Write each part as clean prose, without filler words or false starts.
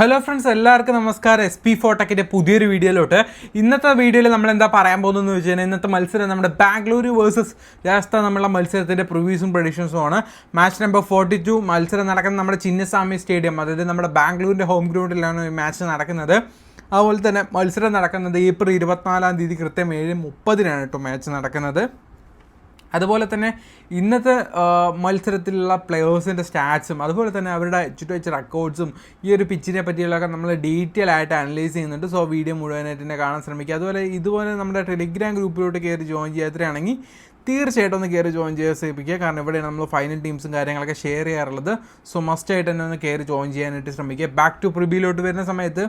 Hello friends, എല്ലാവർക്കും നമസ്കാരം. SP4 ടെക്കിൻ്റെ പുതിയൊരു വീഡിയോയിലോട്ട്. ഇന്നത്തെ വീഡിയോയിൽ നമ്മൾ എന്താ പറയാൻ പോകുന്നതെന്ന് വെച്ച് കഴിഞ്ഞാൽ ഇന്നത്തെ മത്സരം നമ്മുടെ ബാംഗ്ലൂരു വേഴ്സസ് രാജസ്ഥാൻ നമ്മളുടെ മത്സരത്തിൻ്റെ പ്രിവ്യൂസും പ്രഡിക്ഷൻസും ആണ്. മാച്ച് നമ്പർ 42 മത്സരം നടക്കുന്നത് നമ്മുടെ ചിന്നസ്വാമി സ്റ്റേഡിയം, അതായത് നമ്മുടെ ബാംഗ്ലൂരിൻ്റെ ഹോം ഗ്രൗണ്ടിലാണ് ഈ മാച്ച് നടക്കുന്നത്. അതുപോലെ തന്നെ മത്സരം നടക്കുന്നത് ഏപ്രിൽ 24 കൃത്യം 7:30 കേട്ടോ മാച്ച് നടക്കുന്നത്. അതുപോലെ തന്നെ ഇന്നത്തെ മത്സരത്തിലുള്ള പ്ലെയേഴ്സിൻ്റെ സ്റ്റാറ്റ്സും അതുപോലെ തന്നെ അവരുടെ ചുറ്റുവച്ച റെക്കോർഡ്സും ഈ ഒരു പിച്ചിനെ പറ്റിയുള്ളതൊക്കെ നമ്മൾ ഡീറ്റെയിൽ ആയിട്ട് അനലൈസ് ചെയ്യുന്നുണ്ട്. സോ വീഡിയോ മുഴുവനായിട്ട് തന്നെ കാണാൻ ശ്രമിക്കുക. ഇതുപോലെ നമ്മുടെ ടെലിഗ്രാം ഗ്രൂപ്പിലോട്ട് കയറി ജോയിൻ ചെയ്യാത്തവരാണെങ്കിൽ തീർച്ചയായിട്ടും ഒന്ന് കയറി ജോയിൻ ചെയ്യാൻ ശ്രമിക്കുക. കാരണം ഇവിടെ നമ്മൾ ഫൈനൽ ടീംസും കാര്യങ്ങളൊക്കെ ഷെയർ ചെയ്യാറുള്ളത്. സോ മസ്റ്റായിട്ട് തന്നെ ഒന്ന് കയറി ജോയിൻ ചെയ്യാനായിട്ട് ശ്രമിക്കുക. ബാക്ക് ടു പ്രിവ്യൂലോട്ട് വരുന്ന സമയത്ത്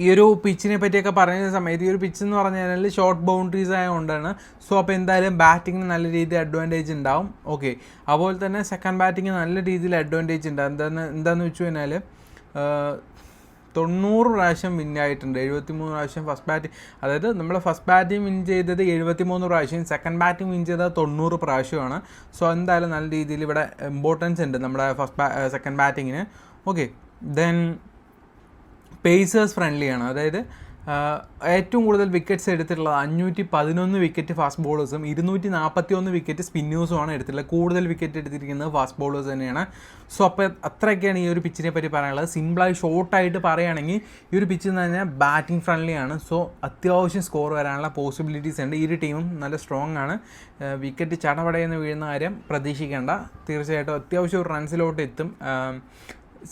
ഈ ഒരു പിച്ചിനെ പറ്റിയൊക്കെ പറയുന്ന സമയത്ത് ഈ ഒരു പിച്ച് എന്ന് പറഞ്ഞു കഴിഞ്ഞാൽ ഷോർട്ട് ബൗണ്ടറീസ് ആയതുകൊണ്ടാണ്. സോ അപ്പോൾ എന്തായാലും ബാറ്റിങ്ങിന് നല്ല രീതിയിൽ അഡ്വാൻറ്റേജ് ഉണ്ടാവും. ഓക്കെ, അതുപോലെ തന്നെ സെക്കൻഡ് ബാറ്റിങ്ങിന് നല്ല രീതിയിൽ അഡ്വാൻറ്റേജ് ഉണ്ടാവും. എന്താണെന്ന് വെച്ച് കഴിഞ്ഞാൽ 90 പ്രാവശ്യം വിന്നായിട്ടുണ്ട്, 73 പ്രാവശ്യം ഫസ്റ്റ് ബാറ്റിംഗ്. അതായത് നമ്മൾ ഫസ്റ്റ് ബാറ്റിംഗ് വിൻ ചെയ്തത് 73 പ്രാവശ്യം, സെക്കൻഡ് ബാറ്റിംഗ് വിൻ ചെയ്തത് 90 പ്രാവശ്യമാണ്. സോ എന്തായാലും നല്ല രീതിയിൽ ഇവിടെ ഇമ്പോർട്ടൻസ് ഉണ്ട് നമ്മുടെ സെക്കൻഡ് ബാറ്റിങ്ങിന്. ഓക്കെ, ദെൻ പേസേഴ്സ് ഫ്രണ്ട്ലിയാണ്. അതായത് ഏറ്റവും കൂടുതൽ വിക്കറ്റ്സ് എടുത്തിട്ടുള്ളത് 511 വിക്കറ്റ് ഫാസ്റ്റ് ബോളേഴ്സും 241 വിക്കറ്റ് സ്പിന്നേഴ്സുമാണ് എടുത്തിട്ടുള്ളത്. കൂടുതൽ വിക്കറ്റ് എടുത്തിരിക്കുന്നത് ഫാസ്റ്റ് ബോളേഴ്സ് തന്നെയാണ്. സോ അപ്പോൾ അത്രയൊക്കെയാണ് ഈ ഒരു പിച്ചിനെ പറ്റി പറയാനുള്ളത്. സിമ്പിളായി ഷോർട്ടായിട്ട് പറയുകയാണെങ്കിൽ ഈ ഒരു പിച്ച് എന്ന് പറഞ്ഞാൽ ബാറ്റിംഗ് ഫ്രണ്ട്ലിയാണ്. സോ അത്യാവശ്യം സ്കോർ വരാനുള്ള പോസിബിലിറ്റീസ് ഉണ്ട്. ഈ ഒരു ടീമും നല്ല സ്ട്രോങ് ആണ്. വിക്കറ്റ് ചടപടയെന്ന് വീഴുന്ന കാര്യം പ്രതീക്ഷിക്കേണ്ട. തീർച്ചയായിട്ടും അത്യാവശ്യം ഒരു റൺസിലോട്ട് എത്തും.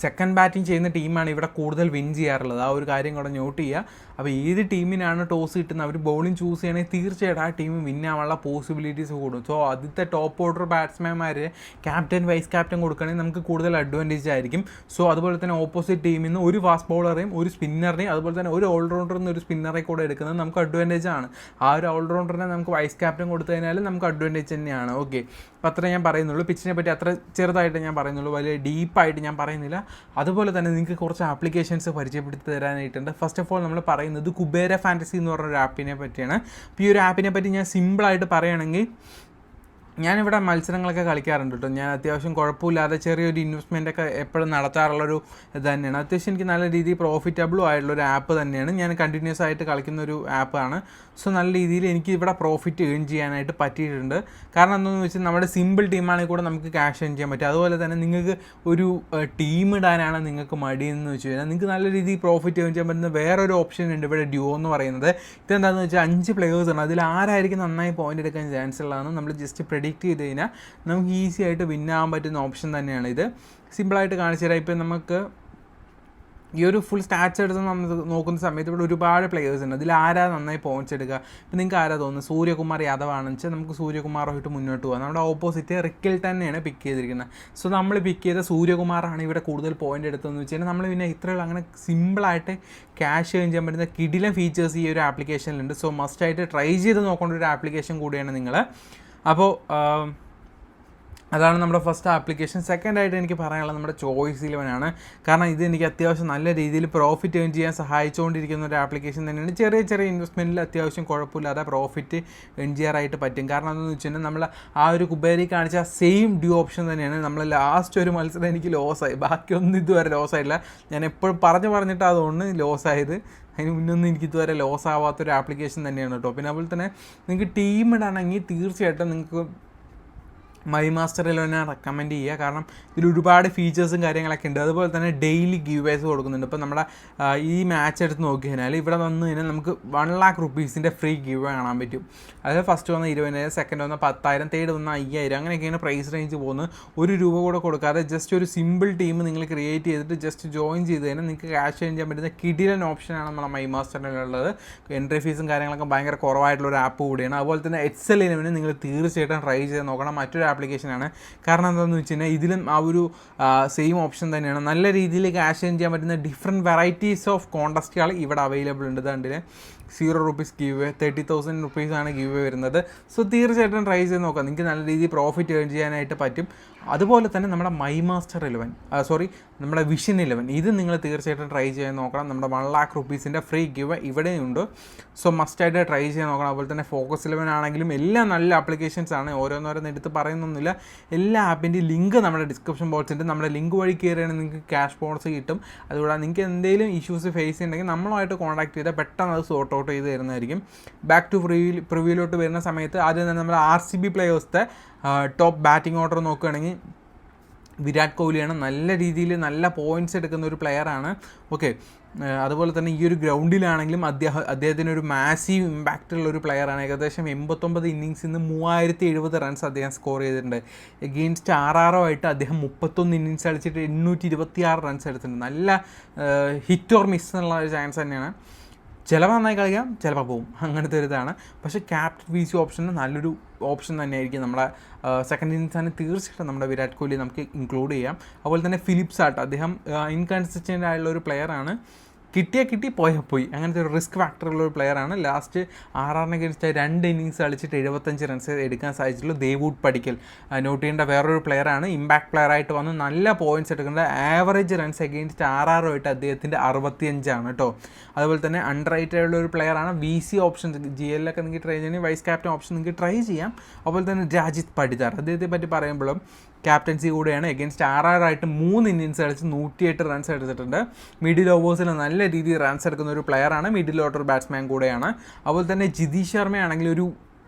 സെക്കൻഡ് ബാറ്റിംഗ് ചെയ്യുന്ന ടീമാണ് ഇവിടെ കൂടുതൽ വിൻ ചെയ്യാറുള്ളത്. ആ ഒരു കാര്യം കൂടെ നോട്ട് ചെയ്യുക. അപ്പോൾ ഏത് ടീമിനാണ് ടോസ് കിട്ടുന്നത് അവർ ബൗളിംഗ് ചൂസ് ചെയ്യണമെങ്കിൽ തീർച്ചയായിട്ടും ആ ടീം വിൻ ആവാനുള്ള പോസിബിലിറ്റീസ് കൂടും. സോ ആദ്യത്തെ ടോപ്പ് ഓർഡർ ബാറ്റ്സ്മാൻമാർ ക്യാപ്റ്റൻ വൈസ് ക്യാപ്റ്റൻ കൊടുക്കുകയാണെങ്കിൽ നമുക്ക് കൂടുതൽ അഡ്വാൻറ്റേജ് ആയിരിക്കും. സോ അതുപോലെ തന്നെ ഓപ്പോസിറ്റ് ടീമിൽ നിന്ന് ഒരു ഫാസ്റ്റ് ബോളറേയും ഒരു സ്പിന്നറിനെയും അതുപോലെ തന്നെ ഒരു ഓൾറൗണ്ടറിൽ നിന്ന് ഒരു സ്പിന്നറെ കൂടെ എടുക്കുന്നത് നമുക്ക് അഡ്വാൻറ്റേജ് ആണ്. ആ ഒരു ഓൾറൗണ്ടറിനെ നമുക്ക് വൈസ് ക്യാപ്റ്റൻ കൊടുത്തു കഴിഞ്ഞാൽ നമുക്ക് അഡ്വാൻറ്റേജ് തന്നെയാണ്. ഓക്കെ, അപ്പോൾ അത്രേ ഞാൻ പറയുന്നുള്ളൂ. പിച്ചിനെ പറ്റി അത്ര ചെറുതായിട്ട് ഞാൻ പറയുന്നുള്ളൂ, വലിയ ഡീപ്പായിട്ട് ഞാൻ പറയുന്നില്ല. അതുപോലെ തന്നെ നിങ്ങൾക്ക് കുറച്ച് ആപ്ലിക്കേഷൻസ് പരിചയപ്പെടുത്തി തരാനായിട്ടുണ്ട്. ഫസ്റ്റ് ഓഫ് ഓൾ നമ്മൾ പറയുന്നത് കുബേര ഫാൻറ്റസി എന്ന് പറഞ്ഞൊരു ആപ്പിനെ പറ്റിയാണ്. അപ്പോൾ ഈ ഒരു ആപ്പിനെ പറ്റി ഞാൻ സിമ്പിളായിട്ട് പറയുകയാണെങ്കിൽ ഞാനിവിടെ മത്സരങ്ങളൊക്കെ കളിക്കാറുണ്ട് കേട്ടോ. ഞാൻ അത്യാവശ്യം കുഴപ്പമില്ലാതെ ചെറിയൊരു ഇൻവെസ്റ്റ്മെൻറ്റൊക്കെ എപ്പോഴും നടത്താറുള്ളൊരു ഇത് തന്നെയാണ്. അത്യാവശ്യം എനിക്ക് നല്ല രീതിയിൽ പ്രോഫിറ്റബിളും ആയിട്ടുള്ളൊരു ആപ്പ് തന്നെയാണ്. ഞാൻ കണ്ടിന്യൂസ് ആയിട്ട് കളിക്കുന്നൊരു ആപ്പാണ്. സോ നല്ല രീതിയിൽ എനിക്ക് ഇവിടെ പ്രോഫിറ്റ് ഏൺ ചെയ്യാനായിട്ട് പറ്റിയിട്ടുണ്ട്. കാരണം എന്താണെന്ന് വെച്ചാൽ നമ്മുടെ സിമ്പിൾ ടീമാണെങ്കിൽ കൂടെ നമുക്ക് ക്യാഷ് ഏൺ ചെയ്യാൻ പറ്റും. അതുപോലെ തന്നെ നിങ്ങൾക്ക് ഒരു ടീം ഇടാനാണ് നിങ്ങൾക്ക് മടിയെന്ന് വെച്ച് കഴിഞ്ഞാൽ നിങ്ങൾക്ക് നല്ല രീതിയിൽ പ്രോഫിറ്റ് ഏൺ ചെയ്യാൻ പറ്റുന്ന വേറൊരു ഓപ്ഷൻ ഉണ്ട് ഇവിടെ, ഡ്യൂ എന്ന് പറയുന്നത്. ഇതെന്താണെന്ന് വെച്ചാൽ 5 പ്ലെയേഴ്സാണ്. അതിൽ ആരായിരിക്കും നന്നായി പോയിൻ്റ് എടുക്കാൻ ചാൻസ് ഉള്ളതാണ് നമ്മൾ ജസ്റ്റ് പ്രെഡിക്റ്റ് ചെയ്ത് കഴിഞ്ഞാൽ നമുക്ക് ഈസി ആയിട്ട് വിന്നാകാൻ പറ്റുന്ന ഓപ്ഷൻ തന്നെയാണ് ഇത്. സിമ്പിളായിട്ട് കാണിച്ചു തരാം. ഇപ്പം നമുക്ക് ഈ ഒരു ഫുൾ സ്റ്റാറ്റ്സ് എടുത്ത് നമ്മൾ നോക്കുന്ന സമയത്ത് ഇവിടെ ഒരുപാട് പ്ലെയേഴ്സ് ഉണ്ട്. അതിൽ ആരാ നന്നായി പോയിൻറ്റ്സ് എടുക്കുക. ഇപ്പം നിങ്ങൾക്ക് ആരാ തോന്നുന്നത് സൂര്യകുമാർ യാദവ് ആണെന്ന് വെച്ചാൽ നമുക്ക് സൂര്യകുമാറുമായിട്ട് മുന്നോട്ട് പോകാം. നമ്മുടെ ഓപ്പോസിറ്റ് റിക്കിൽ തന്നെയാണ് പിക്ക് ചെയ്തിരിക്കുന്നത്. സോ നമ്മൾ പിക്ക് ചെയ്ത സൂര്യകുമാറാണ് ഇവിടെ കൂടുതൽ പോയിൻ്റ് എടുത്തതെന്ന് വെച്ച് കഴിഞ്ഞാൽ നമ്മൾ പിന്നെ ഇത്രയുള്ള അങ്ങനെ സിമ്പിളായിട്ട് ക്യാഷ് ഏൺ ചെയ്യാൻ പറ്റുന്ന കിടിലൻ ഫീച്ചേഴ്സ് ഈ ഒരു ആപ്ലിക്കേഷനിലുണ്ട്. സോ മസ്റ്റായിട്ട് ട്രൈ ചെയ്ത് നോക്കേണ്ട ഒരു ആപ്ലിക്കേഷൻ കൂടിയാണ് നിങ്ങൾ. അപ്പോൾ അതാണ് നമ്മുടെ ഫസ്റ്റ് ആപ്ലിക്കേഷൻ. സെക്കൻഡായിട്ട് എനിക്ക് പറയാനുള്ളത് നമ്മുടെ ചോയ്സ് 11 ആണ്. കാരണം ഇത് എനിക്ക് അത്യാവശ്യം നല്ല രീതിയിൽ പ്രോഫിറ്റ് ഏൺ ചെയ്യാൻ സഹായിച്ചുകൊണ്ടിരിക്കുന്ന ഒരു ആപ്ലിക്കേഷൻ തന്നെയാണ്. ചെറിയ ചെറിയ ഇൻവെസ്റ്റ്മെൻറ്റിൽ അത്യാവശ്യം കുഴപ്പമില്ലാതെ പ്രോഫിറ്റ് ഏൺ ചെയ്യാറായിട്ട് പറ്റും. കാരണം എന്താണെന്ന് വെച്ച് കഴിഞ്ഞാൽ നമ്മൾ ആ ഒരു കുബേരി കാണിച്ച സെയിം ഡ്യൂ ഓപ്ഷൻ തന്നെയാണ്. നമ്മൾ ലാസ്റ്റ് ഒരു മത്സരം എനിക്ക് ലോസായി, ബാക്കിയൊന്നും ഇതുവരെ ലോസായില്ല. ഞാൻ എപ്പോഴും പറഞ്ഞിട്ട് അതുകൊണ്ട് ലോസായത്. അതിന് മുന്നൊന്നും എനിക്ക് ഇതുവരെ ലോസ് ആവാത്തൊരു ആപ്ലിക്കേഷൻ തന്നെയാണ് കേട്ടോ. പിന്നെ അതുപോലെ തന്നെ നിങ്ങൾക്ക് ടീം ഇടാണെങ്കിൽ തീർച്ചയായിട്ടും നിങ്ങൾക്ക് മൈ മാസ്റ്ററിൽ തന്നെ റെക്കമെൻഡ് ചെയ്യുക. കാരണം ഇതിൽ ഒരുപാട് ഫീച്ചേഴ്സും കാര്യങ്ങളൊക്കെ ഉണ്ട്. അതുപോലെ തന്നെ ഡെയിലി ഗീവേഴ്സ് കൊടുക്കുന്നുണ്ട്. ഇപ്പോൾ നമ്മുടെ ഈ മാച്ച് എടുത്ത് നോക്കി കഴിഞ്ഞാൽ ഇവിടെ വന്നു കഴിഞ്ഞാൽ നമുക്ക് 1 lakh rupees ഫ്രീ ഗീവ് കാണാൻ പറ്റും. അതായത് ഫസ്റ്റ് വന്ന 20,000, സെക്കൻഡ് വന്ന 10,000, തേർഡ് വന്ന 5,000, അങ്ങനെയൊക്കെയാണ് പ്രൈസ് റേഞ്ച് പോകുന്നത്. ₹1 കൂടെ കൊടുക്കാതെ ജസ്റ്റ് ഒരു സിമ്പിൾ ടീം നിങ്ങൾ ക്രിയേറ്റ് ചെയ്തിട്ട് ജസ്റ്റ് ജോയിൻ ചെയ്ത് കഴിഞ്ഞാൽ നിങ്ങൾക്ക് ക്യാഷ് ഏൺ ചെയ്യാൻ പറ്റുന്ന കിടിലൻ ഓപ്ഷനാണ് നമ്മളെ മൈ മാസ്റ്ററിലുള്ളത്. എൻട്രി ഫീസും കാര്യങ്ങളൊക്കെ ഭയങ്കര കുറവായിട്ടുള്ളൊരു ആപ്പ് കൂടിയാണ്. അതുപോലെ തന്നെ XL11 നിങ്ങൾ തീർച്ചയായിട്ടും ട്രൈ ചെയ്ത് നോക്കണം. മറ്റൊരു ആപ്ലിക്കേഷനാണ്. കാരണം എന്താണെന്ന് വെച്ച് കഴിഞ്ഞാൽ ഇതിലും ആ ഒരു സെയിം ഓപ്ഷൻ തന്നെയാണ്. നല്ല രീതിയിൽ ക്യാഷ് ഏൺ ചെയ്യാൻ പറ്റുന്ന ഡിഫറെൻറ്റ് വെറൈറ്റീസ് ഓഫ് കോണ്ടസ്റ്റുകൾ ഇവിടെ അവൈലബിൾ ഉണ്ട്. അതുകൊണ്ടിൽ ₹0 ഗീവ് അവേ, 30,000 റുപ്പീസാണ് ഗീവ് അവേ വരുന്നത്. സോ തീർച്ചയായിട്ടും ട്രൈ ചെയ്ത് നോക്കാം, നിങ്ങൾക്ക് നല്ല രീതിയിൽ പ്രോഫിറ്റ് ഏൺ ചെയ്യാനായിട്ട് പറ്റും. അതുപോലെ തന്നെ നമ്മുടെ നമ്മുടെ വിഷൻ 11 ഇത് നിങ്ങൾ തീർച്ചയായിട്ടും ട്രൈ ചെയ്യാൻ നോക്കണം. നമ്മുടെ ₹1,00,000 ഫ്രീ ഗീവ് ഇവിടെയുണ്ട്. സോ മസ്റ്റായിട്ട് ട്രൈ ചെയ്യാൻ നോക്കണം. അതുപോലെ തന്നെ Focus 11 ആണെങ്കിലും എല്ലാം നല്ല ആപ്ലിക്കേഷൻസ് ആണ്. ഓരോന്നോരോന്ന് എടുത്ത് പറയുന്നൊന്നുമില്ല. എല്ലാ ആപ്പിൻ്റെയും ലിങ്ക് നമ്മുടെ ഡിസ്ക്രിപ്ഷൻ ബോക്സിൽ ഉണ്ട്. നമ്മുടെ ലിങ്ക് വഴി കയറിയാണെങ്കിൽ നിങ്ങൾക്ക് ക്യാഷ് ബോണസ് കിട്ടും. അതുകൂടാതെ നിങ്ങൾക്ക് എന്തെങ്കിലും ഇഷ്യൂസ് ഫേസ് ചെയ്യുന്നുണ്ടെങ്കിൽ നമ്മളുമായിട്ട് കോൺടാക്ട് ചെയ്താൽ പെട്ടെന്ന് അത് സോർട്ട് ഔട്ട് ചെയ്ത് തരുന്നതായിരിക്കും. ബാക്ക് ടു പ്രിവ്യൂലോട്ട് വരുന്ന സമയത്ത് ആദ്യം തന്നെ നമ്മുടെ RCB പ്ലേയേഴ്സിൻ്റെ ടോപ്പ് ബാറ്റിംഗ് ഓർഡർ നോക്കുകയാണെങ്കിൽ വിരാട് കോഹ്ലിയാണ്. നല്ല രീതിയിൽ നല്ല പോയിൻറ്റ്സ് എടുക്കുന്ന ഒരു പ്ലെയറാണ്. ഓക്കെ, അതുപോലെ തന്നെ ഈ ഒരു ഗ്രൗണ്ടിലാണെങ്കിലും അദ്ദേഹത്തിന് ഒരു മാസീവ് ഇമ്പാക്റ്റ് ഉള്ള ഒരു പ്ലെയറാണ്. ഏകദേശം 89 ഇന്നിങ്സിൽ നിന്ന് 3070 റൺസ് അദ്ദേഹം സ്കോർ ചെയ്തിട്ടുണ്ട്. എഗെയിൻസ്റ്റ് ആയിട്ട് അദ്ദേഹം 31 ഇന്നിങ്സ് കളിച്ചിട്ട് 826 റൺസ് എടുത്തിട്ടുണ്ട്. നല്ല ഹിറ്റ് ഓർ മിസ് എന്നുള്ള ഒരു ചാൻസ് തന്നെയാണ്. ചിലപ്പോൾ നന്നായി കളിക്കാം, ചിലപ്പോൾ പോവും, അങ്ങനത്തെ ഒരു ഇതാണ്. പക്ഷേ ക്യാപ്റ്റൻ VC ഓപ്ഷന് നല്ലൊരു ഓപ്ഷൻ തന്നെയായിരിക്കും. നമ്മുടെ സെക്കൻഡ് ഇന്നിങ്സാണ് തീർച്ചയായിട്ടും നമ്മുടെ വിരാട് കോഹ്ലി നമുക്ക് ഇൻക്ലൂഡ് ചെയ്യാം. അതുപോലെ തന്നെ ഫിലിപ്സ് ആർട്ട്, അദ്ദേഹം ഇൻകൺസിസ്റ്റൻ്റ് ആയിട്ടുള്ള ഒരു പ്ലെയറാണ്. കിട്ടി പോയി അങ്ങനത്തെ ഒരു റിസ്ക് ഫാക്ടറുള്ള ഒരു പ്ലെയറാണ്. ലാസ്റ്റ് അഗെയിൻസ്റ്റ് 2 ഇന്നിങ്സ് കളിച്ചിട്ട് 75 റൺസ് എടുക്കാൻ സാധിച്ചിട്ടുള്ളൂ. ദേവൂഡ് പടിക്കൽ നോട്ട് ചെയ്യേണ്ട വേറൊരു പ്ലെയറാണ്. ഇമ്പാക്ട് പ്ലെയറായിട്ട് വന്ന് നല്ല പോയിൻറ്റ്സ് എടുക്കേണ്ട. ആവറേജ് റൺസ് അഗെയിൻസ്റ്റ് ആയിട്ട് അദ്ദേഹത്തിൻ്റെ 65 കേട്ടോ. അതുപോലെ തന്നെ അണ്ടർ റേറ്റഡ് ആയിട്ടുള്ള ഒരു പ്ലെയറാണ്. VC ഓപ്ഷൻ GL ഒക്കെ നിങ്ങൾക്ക് ട്രൈ ചെയ്യണമെങ്കിൽ വൈസ് ക്യാപ്റ്റൻ ഓപ്ഷൻ നിങ്ങൾക്ക് ട്രൈ ചെയ്യാം. അതുപോലെ തന്നെ രാജിത് പടിദാർ, അദ്ദേഹത്തെ പറ്റി പറയുമ്പോഴും ക്യാപ്റ്റൻസി കൂടെയാണ്. എഗെയിൻസ്റ്റ് ആയിട്ട് 3 ഇന്നിങ്സ് കളിച്ച് 108 റൺസ് എടുത്തിട്ടുണ്ട്. മിഡിൽ ഓവേഴ്സിൽ നല്ല രീതിയിൽ റൺസ് എടുക്കുന്ന ഒരു പ്ലെയറാണ്. മിഡിൽ ഓർഡർ ബാറ്റ്സ്മാൻ കൂടെയാണ്. അതുപോലെ തന്നെ ജിതീഷ് ശർമ്മയാണെങ്കിൽ ഒരു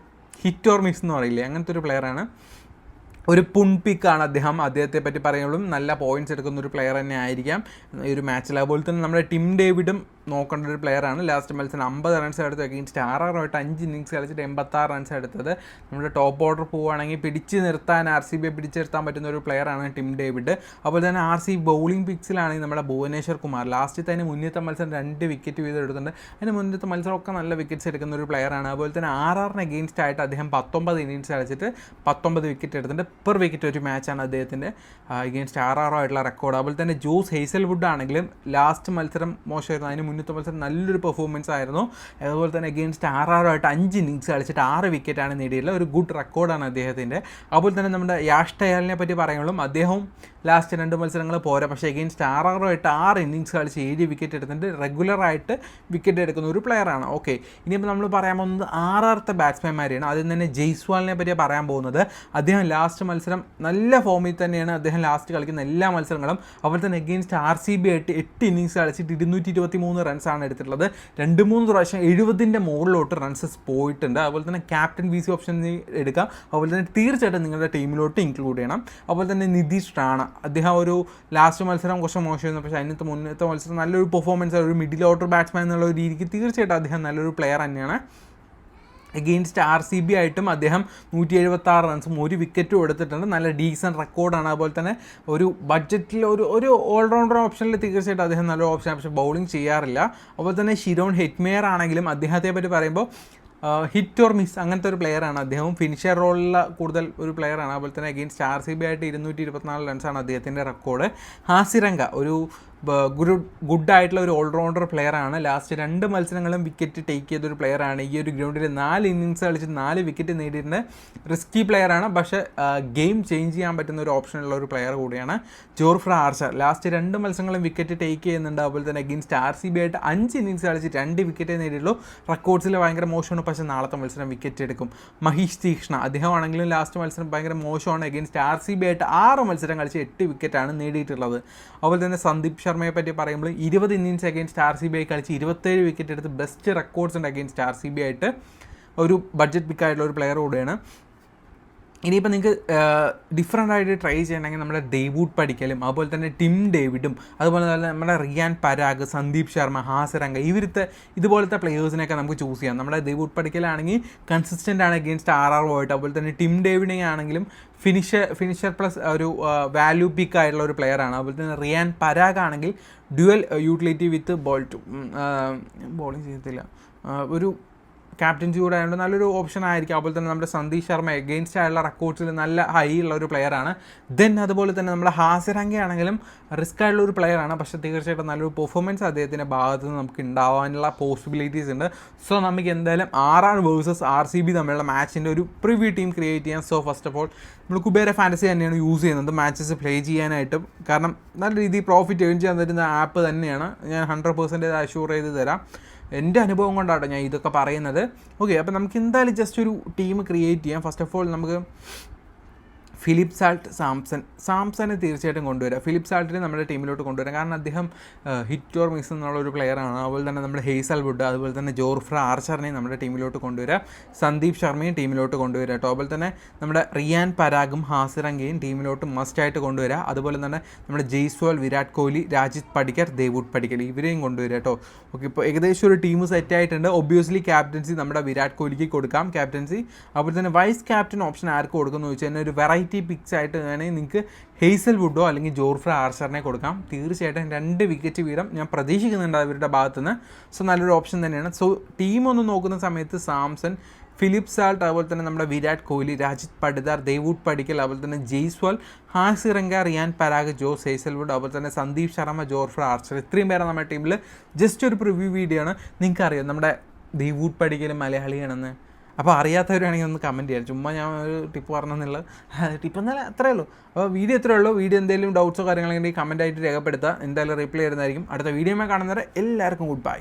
ഹിറ്റ് ഓർ മിസ് എന്ന് പറയില്ലേ, അങ്ങനത്തെ ഒരു പ്ലെയറാണ്. ഒരു പുൺപിക്കാണ് അദ്ദേഹത്തെ പറ്റി പറയുമ്പോഴും നല്ല പോയിൻറ്റ്സ് എടുക്കുന്ന ഒരു പ്ലെയർ തന്നെ ആയിരിക്കാം ഈ ഒരു മാച്ചിൽ. അതുപോലെ തന്നെ നമ്മുടെ ടിം ഡേവിഡും നോക്കേണ്ട ഒരു പ്ലെയറാണ്. ലാസ്റ്റ് മത്സരം 50 റൺസ് എടുത്ത് അഗെയിൻസ്റ്റ് 5 ഇന്നിങ്സ് കളിച്ചിട്ട് 86 റൺസ് എടുത്തത്. നമ്മുടെ ടോപ്പ് ഓർഡർ പോവുകയാണെങ്കിൽ പിടിച്ച് നിർത്താൻ RCB പിടിച്ച് നിർത്താൻ പറ്റുന്ന ഒരു പ്ലെയറാണ് ടിം ഡേവിഡ്. അതുപോലെ തന്നെ RCB ബൗളിംഗ് പിക്സിലാണെങ്കിൽ നമ്മുടെ ഭുവനേശ്വർ കുമാർ ലാസ്റ്റ് തന്നെ മുന്നത്തെ മത്സരം 2 വിക്കറ്റ് വീതം എടുത്തിട്ടുണ്ട്. അതിന് മുന്നത്തെ മത്സരമൊക്കെ നല്ല വിക്കറ്റ്സ് എടുക്കുന്ന ഒരു പ്ലെയറാണ്. അതുപോലെ തന്നെ അഗെയിൻസ്റ്റ് ആയിട്ട് അദ്ദേഹം 19 ഇന്നിങ്സ് കളിച്ചിട്ട് 19 വിക്കറ്റ് എടുത്തിട്ടുണ്ട്. പെർ വിക്കറ്റ് ഒരു മാച്ചാണ് അദ്ദേഹത്തിൻ്റെ അഗെയിൻസ്റ്റ് ആയിട്ടുള്ള റെക്കോർഡ്. അതുപോലെ തന്നെ ജോസ് ഹേസൽവുഡ് ആണെങ്കിലും ലാസ്റ്റ് മത്സരം മോശമായിരുന്നു. അതിന് മുന്നത്തെ മത്സരം നല്ലൊരു പെർഫോമൻസ് ആയിരുന്നു. അതുപോലെ തന്നെ അഗെയിൻസ്റ്റ് ആയിട്ട് 5 ഇന്നിങ്സ് കളിച്ചിട്ട് 6 വിക്കറ്റാണ് നേടിയിട്ടുള്ള ഒരു ഗുഡ് റെക്കോർഡാണ് അദ്ദേഹത്തിൻ്റെ. അതുപോലെ തന്നെ നമ്മുടെ യാഷ് ടയാലിനെ പറ്റി പറയുമ്പോഴും അദ്ദേഹവും ലാസ്റ്റ് 2 മത്സരങ്ങൾ പോരാ. പക്ഷേ അഗെയിൻസ്റ്റ് ആയിട്ട് 6 ഇന്നിങ്സ് കളിച്ച് 7 വിക്കറ്റ് എടുത്തിട്ട് റെഗുലറായിട്ട് വിക്കറ്റ് എടുക്കുന്ന ഒരു പ്ലെയറാണ്. ഓക്കെ, ഇനിയിപ്പോൾ നമ്മൾ പറയാൻ പോകുന്നത് ആറാമത്തെ ബാറ്റ്സ്മാൻമാരെയാണ്. ആദ്യം തന്നെ ജയ്സ്വാളിനെ പറ്റിയാണ് പറയാൻ പോകുന്നത്. അദ്ദേഹം ലാസ്റ്റ് മത്സരം നല്ല ഫോമിൽ തന്നെയാണ് അദ്ദേഹം ലാസ്റ്റ് കളിക്കുന്ന എല്ലാ മത്സരങ്ങളും. അതുപോലെ തന്നെ അഗെയിൻസ്റ്റ് RCB ആയിട്ട് 8 ഇന്നിങ്സ് കളിച്ചിട്ട് 223 റൺസാണ് എടുത്തിട്ടുള്ളത്. 2-3 പ്രാവശ്യം 70ൻ്റെ മുകളിലോട്ട് റൺസസ് പോയിട്ടുണ്ട്. അതുപോലെ തന്നെ ക്യാപ്റ്റൻ VC ഓപ്ഷൻ എടുക്കാം. അതുപോലെ തന്നെ തീർച്ചയായിട്ടും നിങ്ങളുടെ ടീമിലോട്ട് ഇൻക്ലൂഡ് ചെയ്യണം. അതുപോലെ തന്നെ നിതീഷ് റാണ, അദ്ദേഹം ഒരു ലാസ്റ്റ് മത്സരം കുറച്ച് മോശമായിരുന്നു. പക്ഷേ അതിനകത്ത് മുന്നത്തെ മത്സരം നല്ലൊരു പെർഫോമൻസ്, ഒരു മിഡിൽ ഓർഡർ ബാറ്റ്സ്മാൻ എന്നുള്ള ഒരു രീതിക്ക് തീർച്ചയായിട്ടും അദ്ദേഹം നല്ലൊരു പ്ലെയർ തന്നെയാണ്. അഗെയിൻസ്റ്റ് RCB ആയിട്ടും അദ്ദേഹം 176 റൺസും 1 വിക്കറ്റും എടുത്തിട്ടുണ്ട്. നല്ല ഡീസൻറ്റ് റെക്കോർഡാണ്. അതുപോലെ തന്നെ ഒരു ബഡ്ജറ്റിൽ ഒരു ഓൾറൗണ്ടർ ഓപ്ഷനിൽ തീർച്ചയായിട്ടും അദ്ദേഹം നല്ലൊരു ഓപ്ഷനാണ്. പക്ഷേ ബൗളിംഗ് ചെയ്യാറില്ല. അതുപോലെ തന്നെ ഷിരോൺ ഹെറ്റ്മെയർ ആണെങ്കിലും അദ്ദേഹത്തെ പറ്റി പറയുമ്പോൾ ഹിറ്റ് ഓർ മിസ് അങ്ങനത്തെ ഒരു പ്ലെയറാണ്. അദ്ദേഹം ഫിനിഷർ റോളിലുള്ള കൂടുതൽ ഒരു പ്ലെയറാണ്. അതുപോലെ തന്നെ അഗെയിൻസ്റ്റ് RCB ആയിട്ട് 224 റൺസാണ് അദ്ദേഹത്തിൻ്റെ റെക്കോർഡ്. ഹാസിരംഗ ഒരു ഗുഡായിട്ടുള്ള ഒരു ഓൾറൗണ്ടർ പ്ലെയറാണ്. ലാസ്റ്റ് 2 മത്സരങ്ങളും വിക്കറ്റ് ടേക്ക് ചെയ്തൊരു പ്ലെയറാണ്. ഈ ഒരു ഗ്രൗണ്ടിൽ 4 ഇന്നിങ്സ് കളിച്ച് 4 വിക്കറ്റ് നേടിയിട്ടുണ്ട്. റിസ്കി പ്ലെയറാണ്, പക്ഷേ ഗെയിം ചേഞ്ച് ചെയ്യാൻ പറ്റുന്ന ഒരു ഓപ്ഷനുള്ള ഒരു പ്ലെയർ കൂടിയാണ്. ജോഫ്ര ആർച്ചർ ലാസ്റ്റ് 2 മത്സരങ്ങളും വിക്കറ്റ് ടേക്ക് ചെയ്യുന്നുണ്ട്. അതുപോലെ തന്നെ അഗെയിൻസ്റ്റ് RCB ആയിട്ട് 5 ഇന്നിങ്സ് കളിച്ച് 2 വിക്കറ്റേ നേടിയുള്ളൂ. റെക്കോർഡ്സിൽ ഭയങ്കര മോശമാണ്, പക്ഷേ നാളത്തെ മത്സരം വിക്കറ്റ് എടുക്കും. മഹീഷ് തീക്ഷ്ണ, അദ്ദേഹമാണെങ്കിലും ലാസ്റ്റ് മത്സരം ഭയങ്കര മോശമാണ്. അഗെയിൻസ്റ്റ് RCB ആയിട്ട് 6 മത്സരം കളിച്ച് 8 വിക്കറ്റാണ് നേടിയിട്ടുള്ളത്. അതുപോലെ തന്നെ സന്ദീപ് ശർമ്മയെ പറ്റി പറയുമ്പോൾ 20 ഇന്നിങ്സ് അഗെയിൻസ്റ്റ് RCB ആയി കളിച്ച് 27 വിക്കറ്റ് എടുത്ത് ബെസ്റ്റ് റെക്കോർഡ്സ് ഉണ്ട് അഗെയിൻസ്റ്റ് RCB ആയിട്ട്. ഒരു ബഡ്ജറ്റ് പിക്കായിട്ടുള്ള ഒരു പ്ലെയർ കൂടെയാണ്. ഇനിയിപ്പോൾ നിങ്ങൾക്ക് ഡിഫറൻ്റ് ആയിട്ട് ട്രൈ ചെയ്യണമെങ്കിൽ നമ്മുടെ ദേവൂഡ് പടിക്കലും അതുപോലെ തന്നെ ടിം ഡേവിഡും അതുപോലെ തന്നെ നമ്മുടെ റിയാൻ പരാഗ്, സന്ദീപ് ശർമ്മ, ഹാസിരംഗ ഇതുപോലത്തെ പ്ലെയേഴ്സിനെയൊക്കെ നമുക്ക് ചൂസ് ചെയ്യാം. നമ്മുടെ ദേവൂഡ് പടിക്കലാണെങ്കിൽ കൺസിസ്റ്റൻ്റ് ആണ് അഗെയിൻസ്റ്റ് ആയിട്ട്. അതുപോലെ തന്നെ ടിം ഡേവിഡിനെ ആണെങ്കിലും ഫിനിഷർ പ്ലസ് ഒരു വാല്യൂ പിക്ക് ആയിട്ടുള്ള ഒരു പ്ലെയറാണ്. അതുപോലെ തന്നെ റിയാൻ പരാഗ് ആണെങ്കിൽ ഡ്യുവൽ യൂട്ടിലിറ്റി വിത്ത് ബോളിംഗ് ചെയ്യത്തില്ല, ഒരു ക്യാപ്റ്റൻസി കൂടെ ആയതുകൊണ്ട് നല്ലൊരു ഓപ്ഷൻ ആയിരിക്കും. അതുപോലെ തന്നെ നമ്മുടെ സന്ദീപ് ശർമ്മ എഗെയിൻസ്റ്റ് ആയുള്ള റെക്കോർഡ്സിൽ നല്ല ഹൈ ഉള്ള ഒരു പ്ലെയറാണ്. ദെൻ അതുപോലെ തന്നെ നമ്മുടെ ഹാസിറങ്ക ആണെങ്കിലും റിസ്ക് ആയിട്ടുള്ള ഒരു പ്ലെയറാണ്. പക്ഷേ തീർച്ചയായിട്ടും നല്ലൊരു പെർഫോമൻസ് അദ്ദേഹത്തിൻ്റെ ഭാഗത്ത് നിന്ന് നമുക്ക് ഉണ്ടാവാനുള്ള പോസിബിലിറ്റീസ് ഉണ്ട്. സോ നമുക്ക് എന്തായാലും RR വേഴ്സസ് RCB തമ്മിലുള്ള മാച്ചിൻ്റെ ഒരു പ്രിവ്യൂ ടീം ക്രിയേറ്റ് ചെയ്യാം. സോ ഫസ്റ്റ് ഓഫ് ഓൾ നമ്മൾ കുബേര ഫാൻറ്റസി തന്നെയാണ് യൂസ് ചെയ്യുന്നത് മാച്ചസ് പ്ലേ ചെയ്യാനായിട്ടും. കാരണം നല്ല രീതിയിൽ പ്രോഫിറ്റ് ഏൺ ചെയ്യാൻ തരുന്ന ആപ്പ് തന്നെയാണ്. ഞാൻ 100% അഷ്യൂർ ചെയ്ത് തരാം. എൻ്റെ അനുഭവം കൊണ്ടാണ് ഞാൻ ഇതൊക്കെ പറയുന്നത്. ഓക്കെ, അപ്പോൾ നമുക്ക് എന്തായാലും ജസ്റ്റ് ഒരു ടീം ക്രിയേറ്റ് ചെയ്യാം. ഫസ്റ്റ് ഓഫ് ഓൾ നമുക്ക് ഫിലിപ്പ് സാൾട്ട്, സാംസനെ തീർച്ചയായിട്ടും കൊണ്ടുവരാം. ഫിലിപ്പ് സാൾട്ടിനെ നമ്മുടെ ടീമിലോട്ട് കൊണ്ടുവരാം. കാരണം അദ്ദേഹം ഹിറ്റ് ഓർ മിസ് എന്നുള്ളൊരു പ്ലെയറാണ്. അതുപോലെ തന്നെ നമ്മുടെ ഹേസൽവുഡ്, അതുപോലെ തന്നെ ജോർഫ്ര ആർച്ചറിനെയും നമ്മുടെ ടീമിലോട്ട് കൊണ്ടുവരാം. സന്ദീപ് ശർമ്മയും ടീമിലോട്ട് കൊണ്ടുവരാം കേട്ടോ. അതുപോലെ തന്നെ നമ്മുടെ റിയാൻ പരാഗും ഹാസിറങ്കയും ടീമിലോട്ട് മസ്റ്റായിട്ട് കൊണ്ടുവരാം. അതുപോലെ തന്നെ നമ്മുടെ ജയ്സ്വാൾ, വിരാട് കോഹ്ലി, രാജിത് പടിക്കർ, ദേവൂഡ് പടിക്കൽ ഇവരെയും കൊണ്ടുവരാം കേട്ടോ. ഓക്കെ, ഇപ്പോൾ ഏകദേശം ഒരു ടീം സെറ്റ് ആയിട്ടുണ്ട്. ഒബ്വിയസ്ലി ക്യാപ്റ്റൻസി നമ്മുടെ വിരാട് കോഹ്ലിക്ക് കൊടുക്കാം ക്യാപ്റ്റൻസി. അതുപോലെ തന്നെ വൈസ് ക്യാപ്റ്റൻ ഓപ്ഷൻ ആർക്ക് കൊടുക്കുമെന്ന് ചോദിച്ചാൽ തന്നെ ഒരു വെറൈറ്റി പിക്സ് ആയിട്ട് വേണമെങ്കിൽ നിങ്ങൾക്ക് ഹേസൽവുഡോ അല്ലെങ്കിൽ ജോർഫ്ര ആർച്ചറിനെ കൊടുക്കാം. തീർച്ചയായിട്ടും 2 വിക്കറ്റ് വീതം ഞാൻ പ്രതീക്ഷിക്കുന്നുണ്ട് അവരുടെ ഭാഗത്തുനിന്ന്. സോ നല്ലൊരു ഓപ്ഷൻ തന്നെയാണ്. സോ ടീം ഒന്ന് നോക്കുന്ന സമയത്ത് സാംസൺ, ഫിലിപ്പ് സാൾട്ട്, അതുപോലെ തന്നെ നമ്മുടെ വിരാട് കോഹ്ലി, രാജിത് പടിദാർ, ദേവൂഡ് പടിക്കൽ, അതുപോലെ തന്നെ ജയ്സ്വാൾ, ഹാസിറങ്ക, റിയാൻ പരാഗ്, ജോസ് ഹേസൽവുഡ്, അതുപോലെ തന്നെ സന്ദീപ് ശർമ്മ, ജോർഫ്ര ആർച്ചർ, ഇത്രയും പേരാണ് നമ്മുടെ ടീമിൽ. ജസ്റ്റ് ഒരു പ്രിവ്യൂ വീഡിയോ ആണ്. നിങ്ങൾക്കറിയാം നമ്മുടെ ദേവൂഡ് പടിക്കൽ മലയാളിയാണെന്ന്. അപ്പോൾ അറിയാത്തവരാണെങ്കിൽ ഒന്ന് കമൻറ്റ് ചെയ്യാം. ചുമ്മാ ഞാൻ ഒരു ടിപ്പ് പറഞ്ഞെന്നുള്ളത് ടിപ്പ് എന്നല്ല, അത്രയേ ഉള്ളൂ. അപ്പോൾ വീഡിയോ എത്രയേ ഉള്ളൂ. വീഡിയോ എന്തെങ്കിലും ഡൗട്ട്സോ കാര്യങ്ങളൊക്കെ കമൻറ്റായിട്ട് രേഖപ്പെടുത്തുക. എന്തായാലും റിപ്ലൈ ചെയ്യുന്നതായിരിക്കും. അടുത്ത വീഡിയോയിൽ കാണുന്നവരെ എല്ലാവർക്കും ഗുഡ് ബൈ.